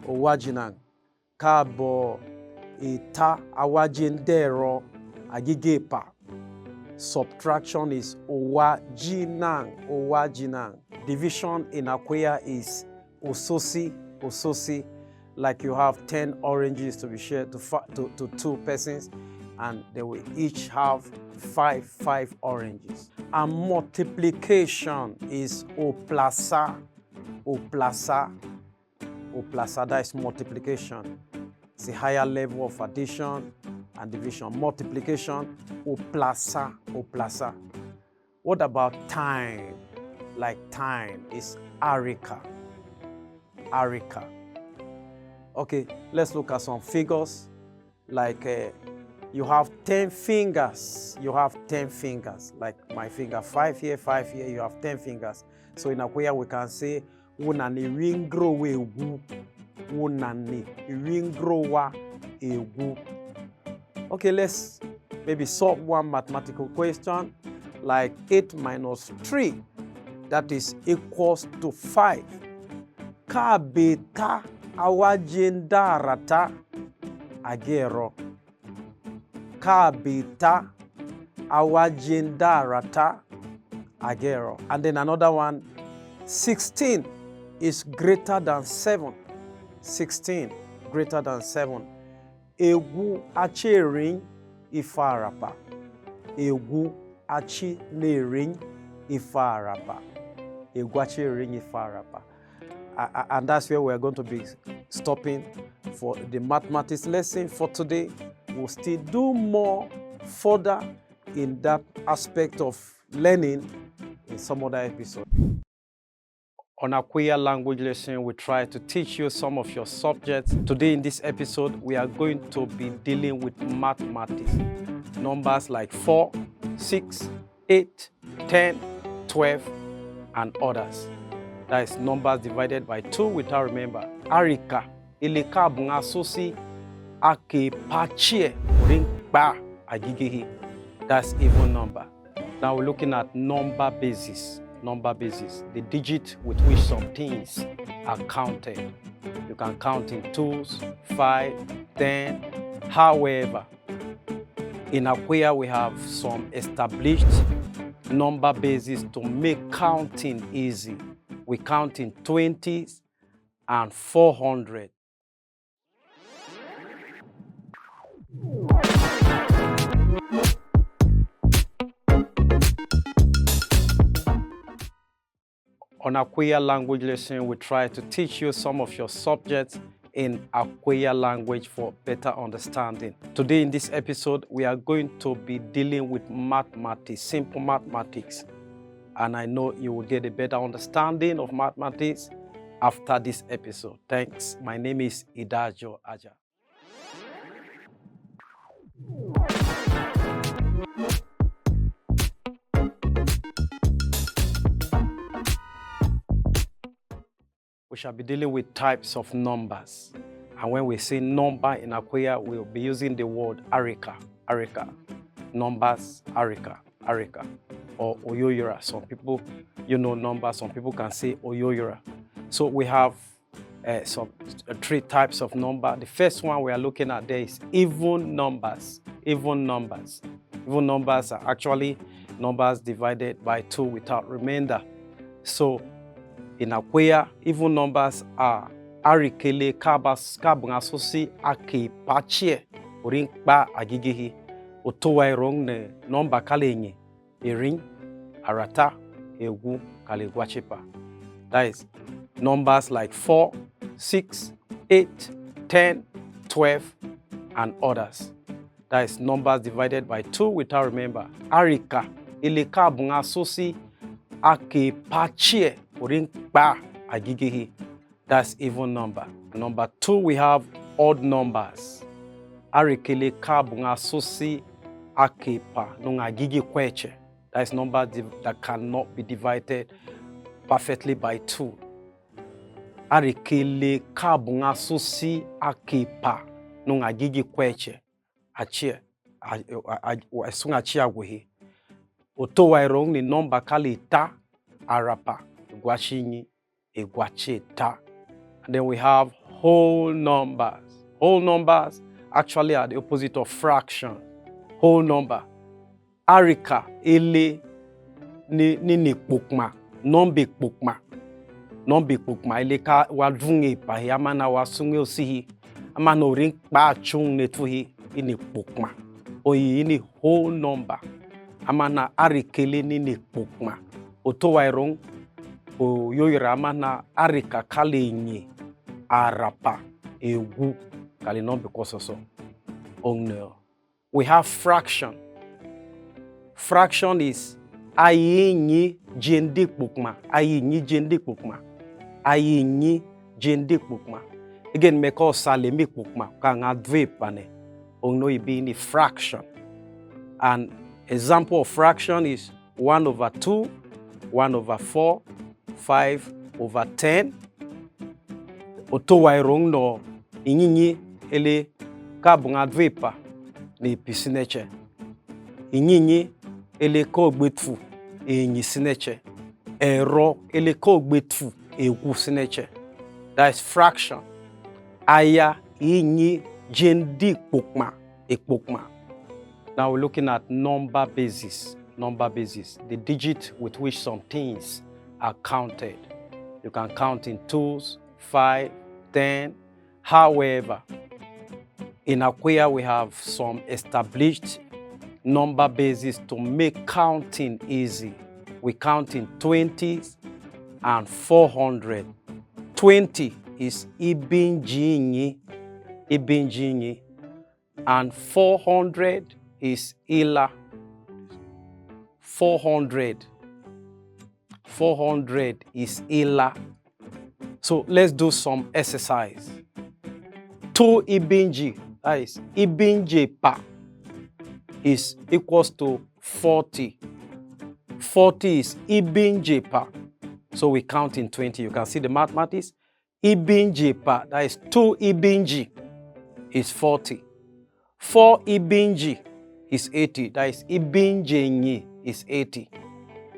Owajinang. Kabo ita awajindero agigepa. Subtraction is owajinang. Owajinang. Division in Akweya is ososi. Ososi. Like you have 10 oranges to be shared to 2 persons, and they will each have 5 oranges. And multiplication is oplasa. Oplasa. Oplasa, that is multiplication. It's a higher level of addition and division. Multiplication, oplasa. Oplasa. What about time? Like time is arika. Arika. Okay, let's look at some figures. Like you have 10 fingers. You have 10 fingers. Like my finger, 5 here, 5 here. You have 10 fingers. So in Akweya we can say unani ringrowe egu. Unani ringrowa egu. Okay, let's maybe solve one mathematical question. Like 8 minus 3. That is equals to 5. Kabeta awajendarata agero. Kabeta awajendarata agero. And then another one, 16 is greater than 7. 16 greater than 7. Egu achiring ifarapa. Egu achiring ifarapa. Egu achiring ifarapa. And that's where we're going to be stopping for the mathematics lesson for today. We'll still do more further in that aspect of learning in some other episode. On Akweya language lesson, we try to teach you some of your subjects. Today in this episode, we are going to be dealing with mathematics. Numbers like 4, 6, 8, 10, 12, and others. That is numbers divided by 2 without remember. Arika, ileka bunga sosi, ake pachie, ringba agigehi. That's even number. Now we're looking at number basis. Number basis, the digit with which some things are counted. You can count in 2s, 5, 10. However, in Akweya we have some established number basis to make counting easy. We count in 20s and 400. On Akweya language lesson, we try to teach you some of your subjects in Akweya language for better understanding. Today in this episode, we are going to be dealing with mathematics, simple mathematics. And I know you will get a better understanding of mathematics after this episode. Thanks. My name is Idajo Aja. We shall be dealing with types of numbers. And when we say number in Akweya, we'll be using the word arika. Arika. Numbers, arika. Arika. Or oyoyora. Some people, numbers. Some people can say oyoyora. So we have 3 types of number. The first one we are looking at there is even numbers. Even numbers. Even numbers are actually numbers divided by 2 without remainder. So in Akweya, even numbers are arikele kabungasosi ake pachie urinkpa agigihi otowa irong ne number kalenye iring arata egu kalegwachepa. That is numbers like 4, 6, 8, 10, 12, and others. That is numbers divided by 2 without remember. Arika ile kabungasosi ake pachie urin pa agigihi. That's even number. Number 2, we have odd numbers. Arekele kabunga sosi ake pa nunga gigi kweche. That's number that cannot be divided perfectly by 2. Arekele kabunga sosi ake pa nunga gigi kweche. Achie esunga achie agwehi. Otowa erong ni number kali ta arapa igwachinyi igwache ta. And then we have whole numbers. Whole numbers actually are the opposite of fraction. Whole number. Arika ele ni pokma, nombe pokma. Nombe pokma ele ka wadvunge pa yamana wasunge osihi. Amana orin pa chung netuhi ini pokma. Oyi ini whole number. Amana arikele ni pokma. Otowa erong o yoyira amana arika kale nye arapa egu kali non because also on we have fraction. Fraction is ayenyi jende pokma, ayenyi jende pokma, ayenyi jende pokma. Again make us sale make pokma kanga dve pane on no ibi ni fraction. An example of fraction is 1/2, 1/4, 5/10. Otowa erong no inyinyi ele kabunga dvepa ni pisineche. Inyinyi ele ko gbetfu enyi sineche. Ero ele ko gbetfu egu sineche. That is fraction. Aya inyi jendi pokma ekpokma. Now we're looking at number basis. Number basis, the digit with which some things are counted. You can count in 2s, 5, 10. However, in Akweya we have some established number bases to make counting easy. We count in 20s and 400. 20 is ibinjinyi, and 400 is ila. 400 is ila. So let's do some exercise. 2 ibinji, that is ibinje pa, is equals to 40. 40 is ibinje pa. So we count in 20. You can see the mathematics. Ibinje pa, that is 2 ibinji is 40. 4 ibinji is 80. That is ibinjenyi is 80.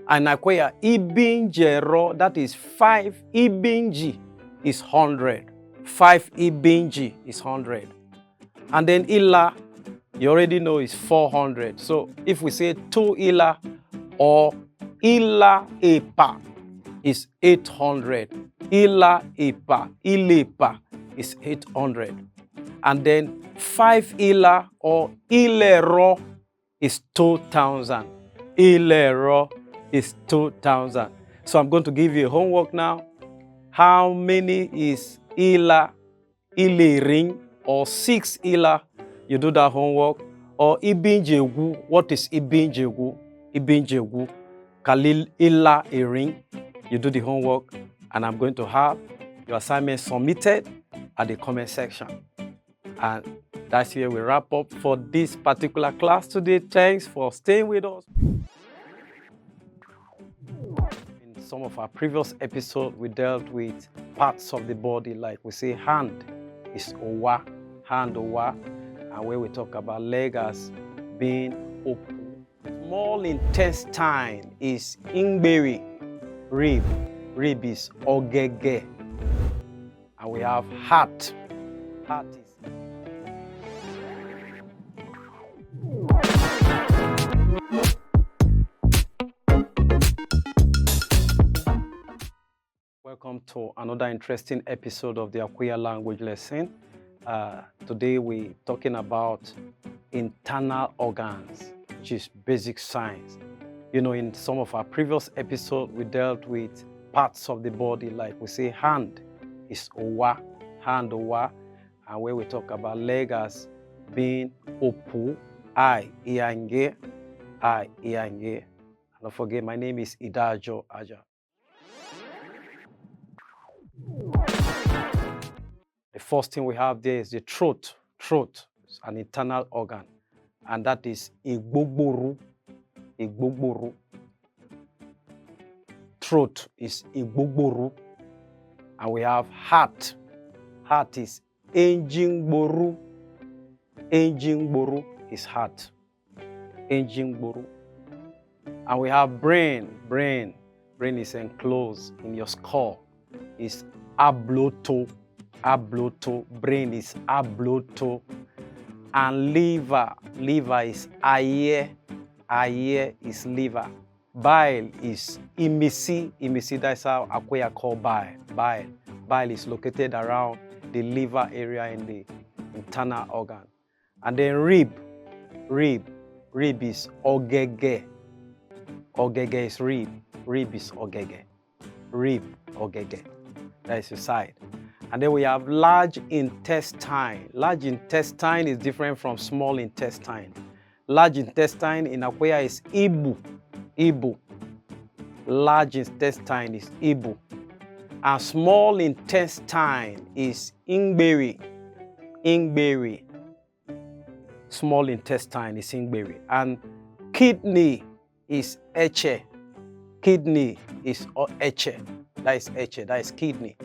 And Akweya ibinjero, that is 5 ibinji is 100. 5 ibinji is 100. And then ila, you already know, is 400. So if we say 2 ila or ila epa is 800. Ila epa, ilepa is 800. And then 5 ila or ilero is 2,000. Ilero is 2,000. So I'm going to give you a homework now. How many is ila, ilering, or 6 ila? You do that homework. Or ibinjegu. What is ibinjegu? Ibinjegu. Kalil ila ering. You do the homework, and I'm going to have your assignment submitted at the comment section. And that's where we wrap up for this particular class today. Thanks for staying with us. In some of our previous episodes, we dealt with parts of the body, like we say hand is owa, hand owa, and where we talk about leg as being opu. Small intestine is ingberi, rib is ogege, and we have heart. Heart is welcome to another interesting episode of the Akweya language lesson. Today we're talking about internal organs, which is basic science. You know, in some of our previous episodes, we dealt with parts of the body, like we say hand is owa, hand owa, and where we talk about leg as being opu, eye iyange, Don't forget, my name is Idajo Aja. The first thing we have there is the throat. Throat is an internal organ, and that is Igbogboru. Igbogboru. Throat is Igbogboru. And we have heart. Heart is Enjingboru. Enjingboru is heart. Enjingboru. And we have brain. Brain is enclosed in your skull. It's abloto. Abloto. Brain is abloto. And liver. Liver is aye. Aye is liver. Bile is imisi. Imisi, that's how Akweya call bile. Bile. Bile is located around the liver area in the internal organ. And then rib. Rib. Rib is ogege. Ogege is rib. Rib is ogege. Rib, ogege. That is the side. And then we have large intestine. Large intestine is different from small intestine. Large intestine in Akweya is Ibu. Ibu. Large intestine is Ibu. And small intestine is Ingberi. Ingberi. Small intestine is Ingberi. And kidney is Eche. Kidney is Eche. That is Eche. That is kidney.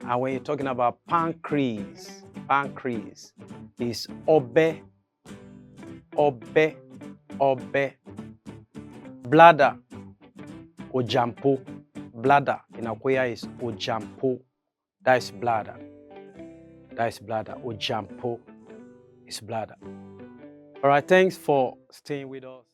And when you're talking about pancreas, pancreas is Obe. Obe. Obe. Bladder, Ojampo. Bladder in Akweya is Ojampo. That is bladder. That is bladder. Ojampo is bladder. All right, thanks for staying with us.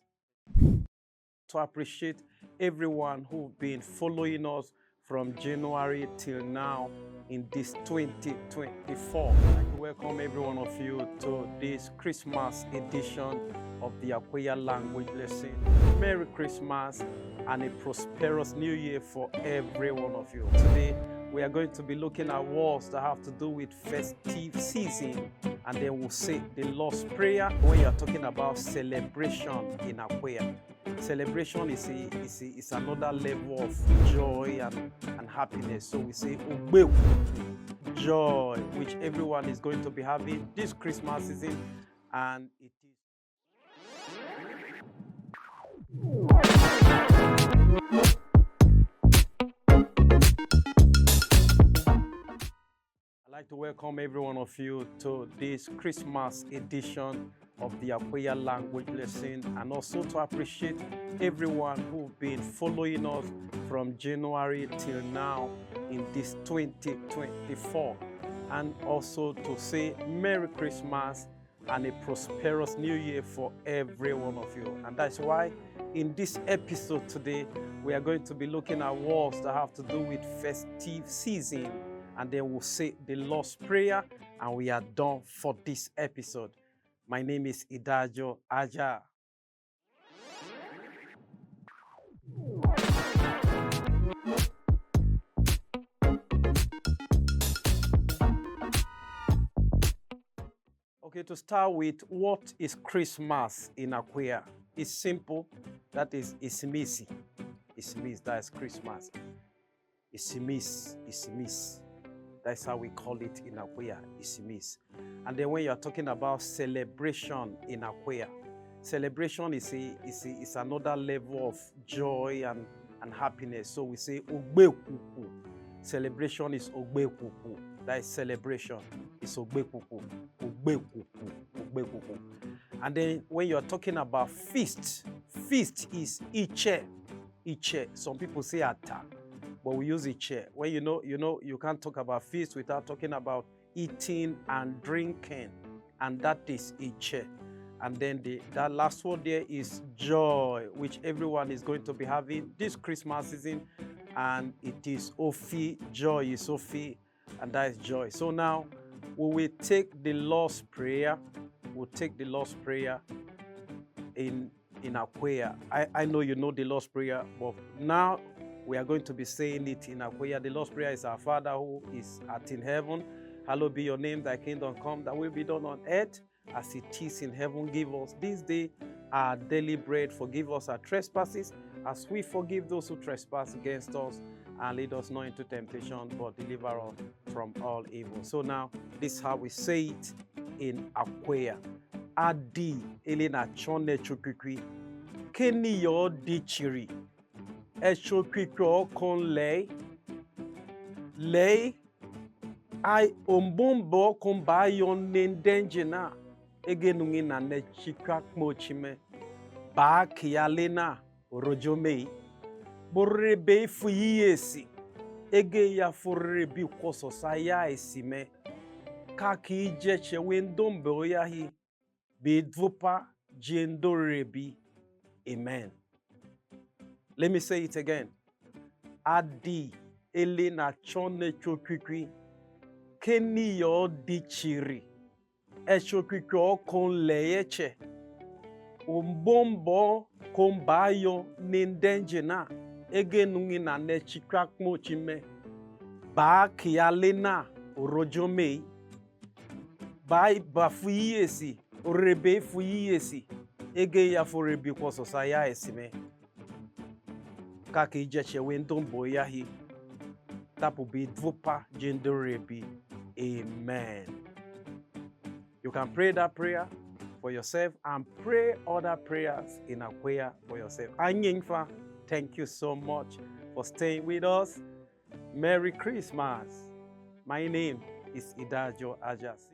To appreciate everyone who've been following us from January till now in this 2024. I'd like to welcome every one of you to this Christmas edition of the Akweya language lesson. Merry Christmas and a prosperous new year for every one of you. Today, we are going to be looking at words that have to do with festive season, and then we'll say the Lord's Prayer when you're talking about celebration in Akweya. Celebration is another level of joy and happiness. So we say Ugbeku, joy, which everyone is going to be having this Christmas season, and it is. I'd like to welcome every one of you to this Christmas edition of the Akweya language lesson, and also to appreciate everyone who've been following us from January till now in this 2024, and also to say Merry Christmas and a prosperous new year for every one of you. And that's why in this episode today, we are going to be looking at words that have to do with festive season, and then we'll say the Lord's Prayer, and we are done for this episode. My name is Idajo Aja. Okay, to start with, what is Christmas in Akweya? It's simple. That is Isimisi. Isimis, that is Christmas. Isimis. That's how we call it in Akweya, Isimis. And then when you're talking about celebration in Akweya, celebration is another level of joy and happiness. So we say Ogbekuku. Celebration is Ogbekuku. That is celebration. It's Ogbekuku. Ogbekuku. And then when you're talking about feast is Iche. Some people say Ata, but we use Iche. When you can't talk about feast without talking about eating and drinking, and that is Iche. And then that last word there is joy, which everyone is going to be having this Christmas season, and it is Ofi. Joy is Ofi, and that is joy. So now we will take the Lord's Prayer. We'll take the Lord's Prayer in Akweya. I know you know the Lord's Prayer, but now we are going to be saying it in Akweya. The Lord's Prayer is our Father who is in heaven. Hallowed be your name, thy kingdom come, thy will be done on earth as it is in heaven. Give us this day our daily bread. Forgive us our trespasses as we forgive those who trespass against us, and lead us not into temptation, but deliver us from all evil. So now, this is how we say it in Akweya. Adi elena chone chukukwi. Keni yo di chiri. E chukukwi okon lei. Lei. Ai ombombo komba yon nendenje na. Ege nungi na ne chikak mochime. Ba kiyalena rojomei. Borebe fuyesi. Ege ya forebi koso saya esime. Kaki jeche wendombe oyahi. Bidvupa jendorebi. Amen. Let me say it again. Adi elena chone chokikwi. Keni yo di chiri. E chokikwi okon leyeche. Umbombo kombayo nindenje na. Ege nungi na ne chikrak mochime. Ba kiyalena rojomei. Ba bafuyesi. Orebe fuyesi. Ege ya forebi kwa sosaya esime. Kaki jeche wendombo yahi. Tapu bi dvupa jendorebi. Amen. You can pray that prayer for yourself and pray other prayers in Akweya for yourself. Akweyainfo, thank you so much for staying with us. Merry Christmas. My name is Idajo Ajasi.